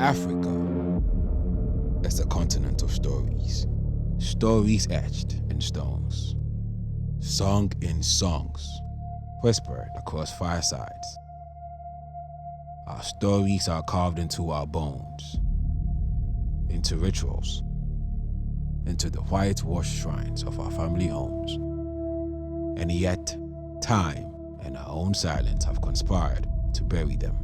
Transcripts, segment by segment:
Africa is a continent of stories. Stories etched in stones, sung in songs, whispered across firesides. Our stories are carved into our bones, into rituals, into the whitewashed shrines of our family homes. And yet, time and our own silence have conspired to bury them.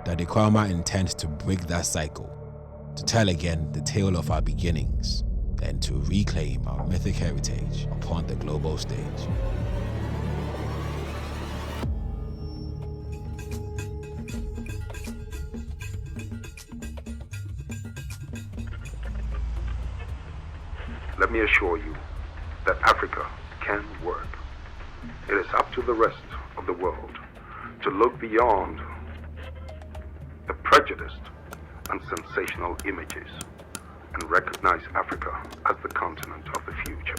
The Akrabaa intends to break that cycle, to tell again the tale of our beginnings, and to reclaim our mythic heritage upon the global stage. Let me assure you that Africa can work. It is up to the rest of the world to look beyond the prejudiced and sensational images and recognize Africa as the continent of the future.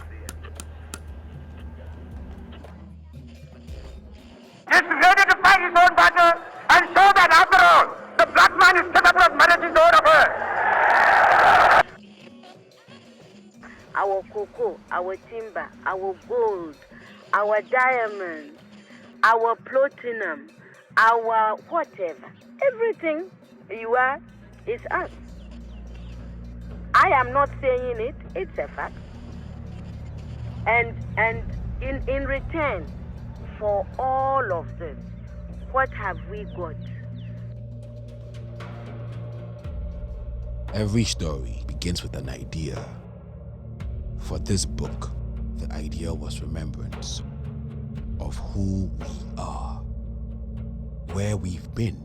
Is ready to fight his own battle and show that after all, the black man is capable of managing the whole affair. Our cocoa, our timber, our gold, our diamonds, our platinum, our whatever. Everything you are is us. I am not saying it, it's a fact. And in return for all of this, what have we got? Every story begins with an idea. For this book, the idea was remembrance of who we are, where we've been,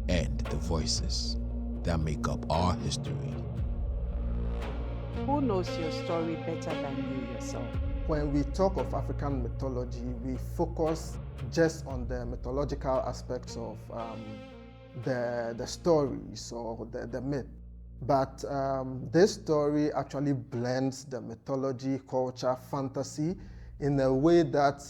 and the voices that make up our history. Who knows your story better than you yourself? When we talk of African mythology, we focus just on the mythological aspects of the stories or the myth. But this story actually blends the mythology, culture, fantasy in a way that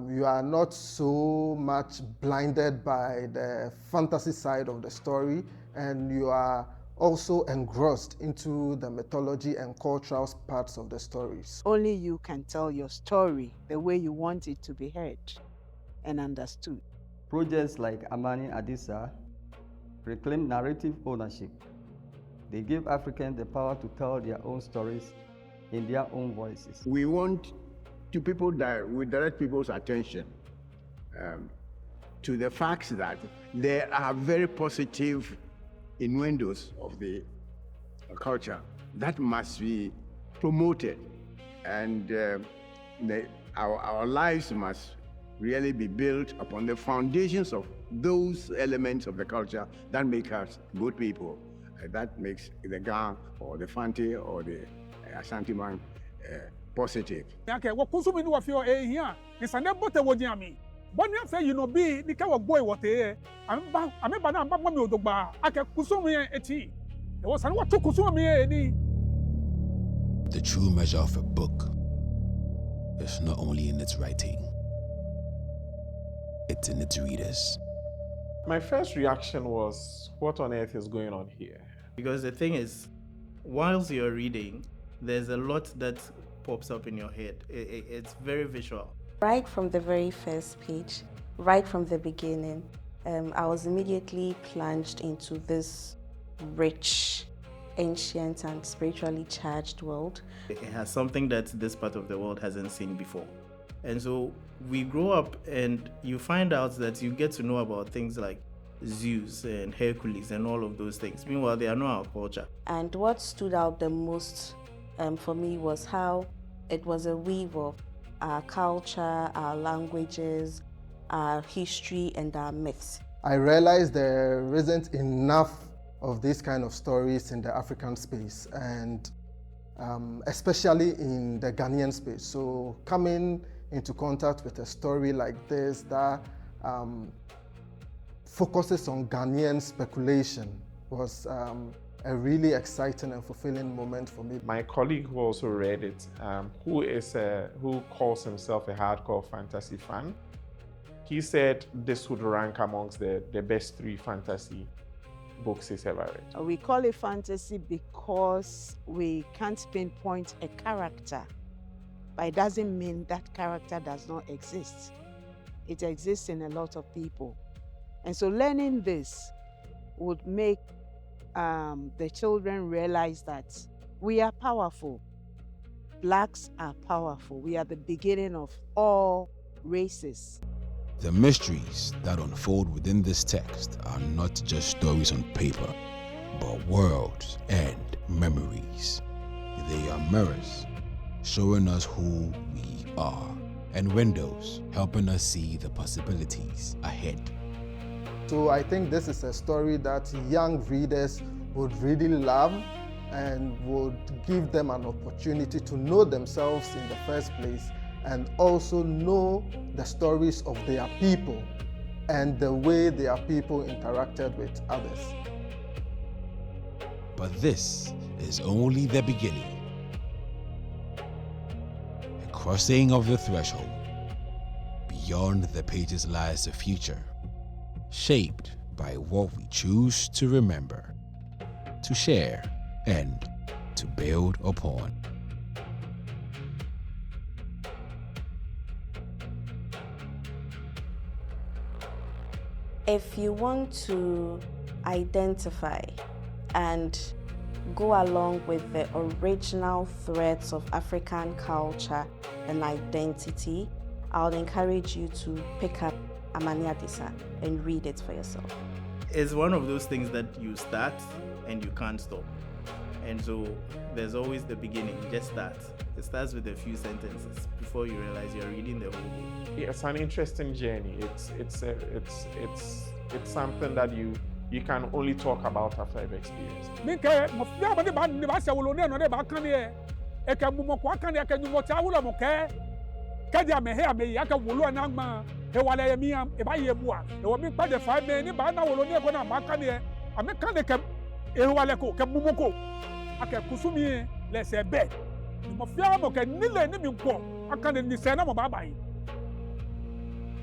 you are not so much blinded by the fantasy side of the story, and you are also engrossed into the mythology and cultural parts of the stories. Only you can tell your story the way you want it to be heard and understood. Projects like Amane Adesa reclaim narrative ownership. They give Africans the power to tell their own stories in their own voices. We want we direct people's attention to the facts that there are very positive innuendos of the culture that must be promoted, and our lives must really be built upon the foundations of those elements of the culture that make us good people. That makes the gang or the Fanti or the Ashanti man positive. Okay, what consume in what you are here? It's a never what you mean. But you say you know be the kind of boy what here. I'm a banana, but mommy do ba. I can consume me a tea. There was what to consume me any. The true measure of a book is not only in its writing, it's in its readers. My first reaction was, what on earth is going on here? Because the thing is, whilst you're reading, there's a lot that pops up in your head. It's very visual. Right from the very first page, right from the beginning, I was immediately plunged into this rich, ancient and spiritually charged world. It has something that this part of the world hasn't seen before. And so we grow up and you find out that you get to know about things like Zeus and Hercules and all of those things. Meanwhile, they are not our culture. And what stood out the most for me was how it was a weave of our culture, our languages, our history, and our myths. I realized there isn't enough of these kind of stories in the African space, and especially in the Ghanaian space. So coming into contact with a story like this that focuses on Ghanaian speculation was a really exciting and fulfilling moment for me. My colleague who also read it, who calls himself a hardcore fantasy fan, He said this would rank amongst the best 3 fantasy books he's ever read. We call it fantasy because we can't pinpoint a character, but it doesn't mean that character does not exist. It exists in a lot of people. And so learning this would make the children realize that we are powerful. Blacks are powerful. We are the beginning of all races. The mysteries that unfold within this text are not just stories on paper, but worlds and memories. They are mirrors, showing us who we are, and windows, helping us see the possibilities ahead. So I think this is a story that young readers would really love and would give them an opportunity to know themselves in the first place, and also know the stories of their people and the way their people interacted with others. But this is only the beginning. A crossing of the threshold. Beyond the pages lies a future, shaped by what we choose to remember, to share, and to build upon. If you want to identify and go along with the original threads of African culture and identity, I would encourage you to pick up Amane Adesa and read it for yourself. It's one of those things that you start and you can't stop. And so there's always the beginning, just start. It starts with a few sentences before you realize you're reading the whole book. It's an interesting journey. It's something that you can only talk about after you've experienced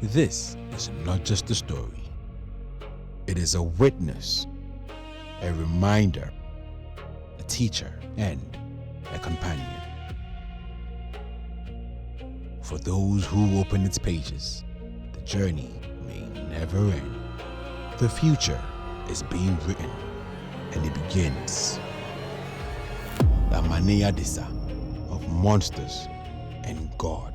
This is not just a story. It is a witness, a reminder, a teacher, and a companion. For those who open its pages, the journey may never end. The future is being written, and it begins. Amane Adesa of Monsters and God.